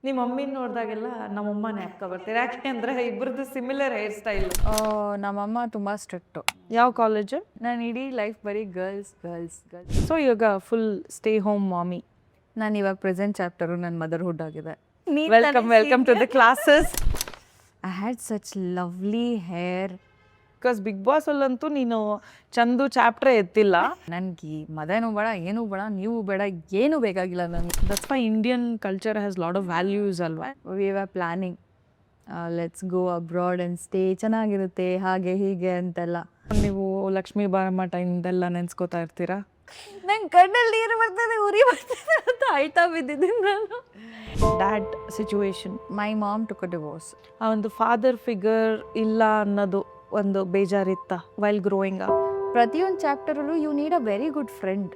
ನಿಮ್ಮ ಮಮ್ಮಿನ ನೋಡಿದಾಗೆಲ್ಲ ನಮ್ಮಮ್ಮ ಜ್ಞಾಪಕ ಬರ್ತೀರಾ? ಯಾಕೆ ಅಂದರೆ ಇಬ್ಬರದ್ದು ಸಿಮಿಲರ್ ಹೇರ್ ಸ್ಟೈಲ್. ನಮ್ಮಮ್ಮ ತುಂಬ ಸ್ಟ್ರಿಕ್ಟು. ಯಾವ ಕಾಲೇಜು? ನಾನು ಇಡೀ ಲೈಫ್ ಬರೀ ಗರ್ಲ್ಸ್. ಸೊ ಇವಾಗ ಫುಲ್ ಸ್ಟೇ ಹೋಮ್ ಮಾಮಿ. ನಾನು ಇವಾಗ ಪ್ರೆಸೆಂಟ್ ಚಾಪ್ಟರು ನನ್ನ ಮದರ್ಹುಡ್ ಆಗಿದೆ. Welcome to the classes. I had such lovely hair. Because Bigg Boss ಅಲ್ಲಂತೂ ನೀನು ಚಂದು ಚಾಪ್ಟ್ರೇ ಎತ್ತಿಲ್ಲ. ನನಗೆ ಮದನೂ ಬೇಡ, ಏನೂ ಬೇಡ, ನೀವು ಬೇಡ, ಏನೂ ಬೇಕಾಗಿಲ್ಲ ನನಗೆ. That's why Indian culture has lot of values ಅಲ್ವಾ? We are planning let's go abroad and stay, ಚೆನ್ನಾಗಿರುತ್ತೆ ಹಾಗೆ ಹೀಗೆ ಅಂತೆಲ್ಲ. ನೀವು ಲಕ್ಷ್ಮೀ ಬಾರಮ್ಮ ಟೈಮ್ದೆಲ್ಲ ನೆನ್ಸ್ಕೋತಾ ಇರ್ತೀರಾ? ನಂಗೆ ಕಣ್ಣಲ್ಲಿ ನೀರು ಬರ್ತದೆ, ಉರಿ ಬರ್ತದೆ ಅಂತ ಆಯ್ತಾ ಬಿದ್ದಿದ್ದೀನಿ ನಾನು. Dad situation. My mom took a divorce. ಆ ಒಂದು ಫಾದರ್ ಫಿಗರ್ ಇಲ್ಲ ಅನ್ನೋದು ಒಂದು ಬೇಜಾರಿತ್ತ ವೈಲ್ ಗ್ರೋಯಿಂಗ್ ಅಪ್? ಪ್ರತಿಯೊಂದು ಚಾಪ್ಟರಲ್ಲೂ you need a very good friend.